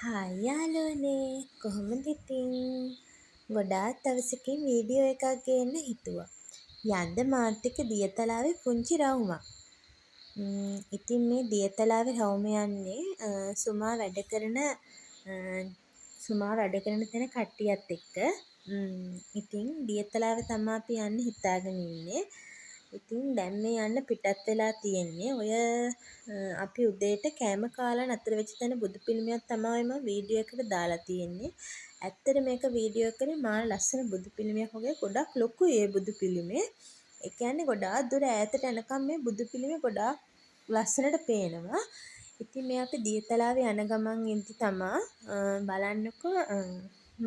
Hi යාළුවනේ කොහොමද ඉතින් ගොඩාක් දවසකින් වීඩියෝ එකක් ගේන්න හිතුවා. යන්ද මාත් එක්ක දියතලාවේ පුංචි රවුමක්. ඉතින් මේ දියතලාවේ රවුම යන්නේ සුමා වැඩ කරන තැන කට්ටියත් එක්ක. ඉතින් දියතලාවේ තමා අපි යන්න හිතාගෙන ඉන්නේ. ඉතින් දැන් මේ යන්න පිටත් වෙලා තියෙන්නේ. ඔය අපි උදේට කෑම කාලා නතර වෙච්ච තැන බුදු පිළිමයක් තමයි මම වීඩියෝ එකට දාලා තියෙන්නේ. ඇත්තට මේක වීඩියෝ එකේ මාර ලස්සන බුදු පිළිමයක් වගේ ගොඩක් ලොකුයි ඒ බුදු පිළිමේ. ඒ කියන්නේ ගොඩාක් දුර ඈතට යනකම් මේ බුදු පිළිමේ ගොඩාක් ලස්සනට පේනවා. ඉතින් මේ අපි දියතලාවේ යන ගමන් ඉඳි තමා බලන්නකෝ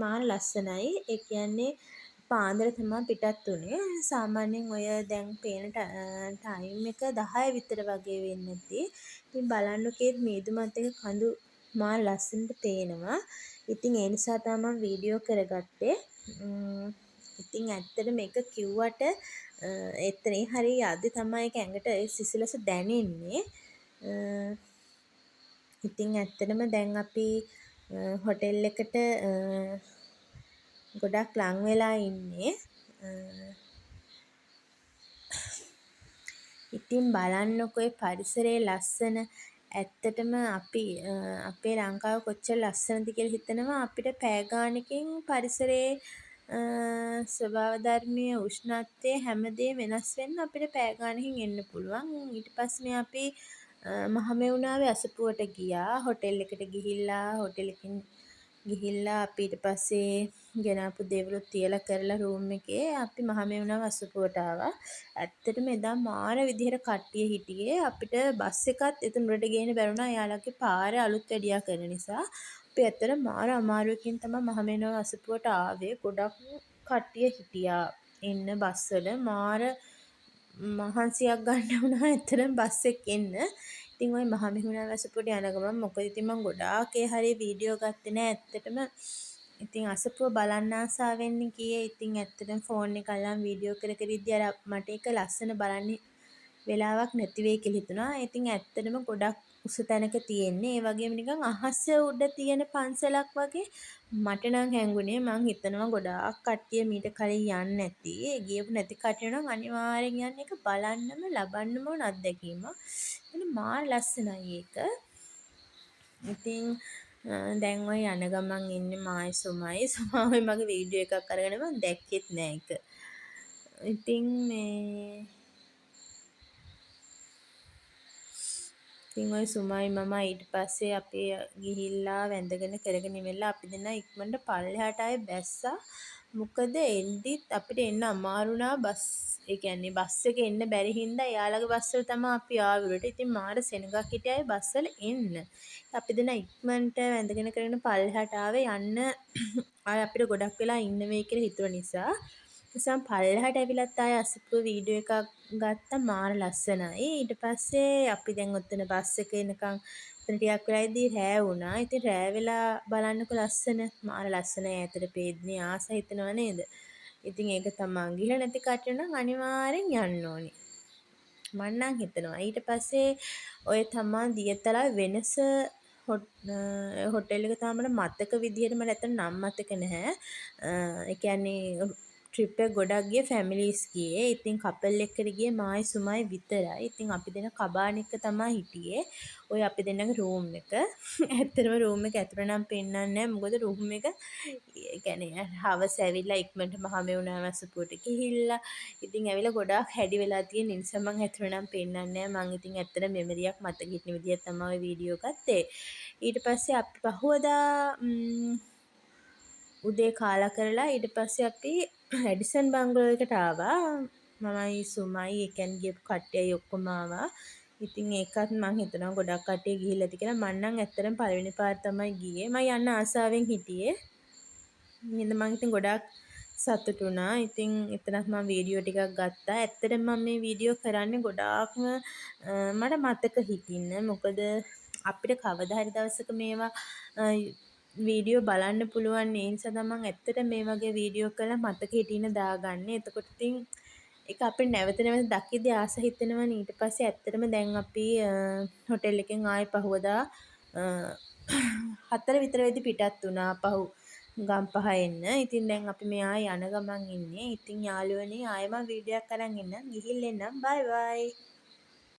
මාර ලස්සනයි. ඒ කියන්නේ පාන්දර තමා පිටත් උනේ. සාමාන්‍යයෙන් ඔය දැන් පේන ටයිම් එක 10 විතර වගේ වෙන්න ඇති. ඉතින් බලන්නකෝ මීදුමත් එක කඳු මාර ලස්සනට පේනවා. ඉතින් ඒ නිසා තමයි මම වීඩියෝ කරගත්තේ. ඉතින් ඇත්තට මේක කිව්වට එතනින් හරිය යද්දි තමයි ඒක ඇඟට ඒ සිසිලස දැනෙන්නේ. ඉතින් ඇත්තටම දැන් අපි හොටෙල් එකට ගොඩක් ලං වෙලා ඉන්නේ. ඉතින් බලන්නකෝ ඒ පරිසරයේ ලස්සන. ඇත්තටම අපි අපේ ලංකාව කොච්චර ලස්සනද කියලා හිතනවා. අපිට පැය ගාණකින් පරිසරයේ ස්වභාව ධර්මීය උෂ්ණත්වය හැමදේම වෙනස් වෙන්න අපිට පැය ගාණකින් එන්න පුළුවන්. ඊට පස්සේ අපි මහමෙවුනාවේ අසපුවට ගියා. හොටෙල් එකට ගිහිල්ලා අපි ඊට පස්සේ ගෙනාපු දේවලුත් තියලා කරලා රූම් එකේ අපි මහමෙවුනාව අසපුවට ආවා. ඇත්තටම එදා මාර විදිහට කට්ටිය හිටියේ. අපිට බස් එකත් එතනට ගේන්න බැරුණා. එයාලගේ පාර අලුත් වැඩියා කරන නිසා. අපි ඇත්තට මාර අමාරුවකින් තමයි මහමෙවුනාව අසපුවට ආවේ. ගොඩක් කට්ටිය හිටියා එන්න බස් වල. මාර මහන්සියක් ගන්න වුණා ඇත්තටම බස් එකේ එන්න. ඉතින් ওই මහමෙවුනාව අසපුවට යන ගමන් මොකද ඉතින් මම ගොඩාක් ඒ හරිය වීඩියෝ ගත්තේ නෑ ඇත්තටම. ඉතින් අසපුව බලන්න ආසාවෙන් ගියේ. ඉතින් ඇත්තටම ෆෝන් එක අල්ලන් වීඩියෝ කර කර ඉද්දි අර මට ඒක ලස්සන බලන්න වෙලාවක් නැති වෙයි කියලා හිතුණා. ඉතින් ඇත්තටම ගොඩක් උස තැනක තියෙන්නේ. ඒ වගේම නිකන් අහස උඩ තියෙන පන්සලක් වගේ මට නම් හැංගුණේ. මං හිතනවා ගොඩාක් කට්ටිය මීට කලින් යන්නේ නැති. ගියපු නැති කට්ටිය නම් අනිවාර්යෙන් යන්න ඒක බලන්නම ලබන්නම ඕන අත්දැකීමක්. එතන මාර ලස්සනයි ඒක. ඉතින් දැන් ඔය යන ගමන් ඉන්නේ මායි සුමයි. සුමායි මගේ වීඩියෝ එකක් අරගෙන මම දැක්කෙත් නෑ ඒක. ඉතින් ඔය සුමයි මම ඊට පස්සේ අපි ගිහිල්ලා වැඳගෙන කරගෙන ඉවරලා අපි දෙන්නා ඉක්මනට පල්ලෙහාට ආයේ බැස්සා. මොකද එන්දිත් අපිට එන්න අමාරු වුණා බස්. ඒ කියන්නේ බස් එකේ එන්න බැරි හින්දා එයාලගේ බස් වල තමයි අපි ආවේ උඩට. ඉතින් මාර සෙනගක් හිටියා බස් වල එන්න. අපි දෙන්නා ඉක්මනට වැඳගෙන කරගෙන පල්ලෙහාට ආවේ යන්න ආයේ අපිට ගොඩක් වෙලා ඉන්න වෙයි කියලා හිතුව නිසා. නිසා පල්ලෙහාට ඇවිලත් ආයේ අසපුව වීඩියෝ එකක් ගත්තා මාර ලස්සනයි. ඊට පස්සේ අපි දැන් ඔතන බස් එක එනකන් එතන ටිකක් වෙලා ඉඳි රෑ වුණා. ඉතින් රෑ වෙලා බලන්නකො ලස්සන මාර ලස්සනයි ඈතට පේන්නේ ආස හිතෙනව නේද? ඉතින් ඒක තමන් ගිහලා නැති කට්ටිය නම් අනිවාර්යෙන් යන්න ඕනේ. මං නම් හිතනවා. ඊට පස්සේ ඔය තමා දියතලාවේ වෙනස හොටෙල් එක තාම මතක විදිහට මට ඇත්තට නම් මතක නැහැ. ඒ කියන්නේ ට්‍රිප් එක ගොඩක් ගියේ ෆැමිලිස් ගියේ. ඉතින් කපල් එක්කද ගියේ මායි සුමයි විතරයි. ඉතින් අපි දෙන කබාන එක තමයි හිටියේ. ඔය අපි දෙන්නගේ රූම් එක. ඇත්තටම රූම් එක ඇතුළ නම් පෙන්නන්නේ නැහැ. මොකද රූම් එක ඒ කියන්නේ හවස ඇවිල්ලා ඉක්මනට මහමෙවුනාව අසපුවට ගිහිල්ලා ඉතින් ඇවිල්ලා ගොඩාක් හැඩි වෙලා තියෙන නිසා මම ඇතුළ නම් පෙන්නන්නේ නැහැ. මම ඉතින් ඇත්තට මෙමරියක් මතක හිටින විදිහට තමයි වීඩියෝ ගත්තේ. ඊට පස්සේ අපි පහුවදා උදේ කාලා කරලා ඊට පස්සේ අපි රැඩිසන් බංගලෝ එකට ආවා. මමයි සුමයි ඒ කියන්නේ ගියපු කට්ටියයි ඔක්කොම ආවා. ඉතින් ඒකත් මං හිතනවා ගොඩක් කට්ටිය ගිහිල්ලා ඇති කියලා. මං නම් ඇත්තටම පළවෙනි පාර තමයි ගියේ. මම යන්න ආසාවෙන් හිටියේ. එහෙනම් මං ඉතින් ගොඩාක් සතුටු වුණා. ඉතින් එතනත් මම වීඩියෝ ටිකක් ගත්තා. ඇත්තටම මම මේ වීඩියෝ කරන්නේ ගොඩාක්ම මට මතක හිටින්න. මොකද අපිට කවදා හරි දවසක මේවා වීඩියෝ බලන්න පුළුවන්. ඒ නිසා තමයි මම ඇත්තට මේ වගේ වීඩියෝ කරලා මතක හිටින්න දාගන්නේ. එතකොට ඉතින් ඒක අපිට නැවත නැවත දකිද්දී ආස හිතෙනවනේ. ඊට පස්සේ ඇත්තටම දැන් අපි හොටෙල් එකෙන් ආයේ පහුවදා 4 විතර වෙද්දි පිටත් වුණා ආපහු ගම්පහ එන්න. ඉතින් දැන් අපි මෙහා යන ගමන් ඉන්නේ. ඉතින් යාළුවනේ ආයෙ මම වීඩියෝ එකක් අරන් එන්නම්. ගිහින් එන්නම්. බයි බයි.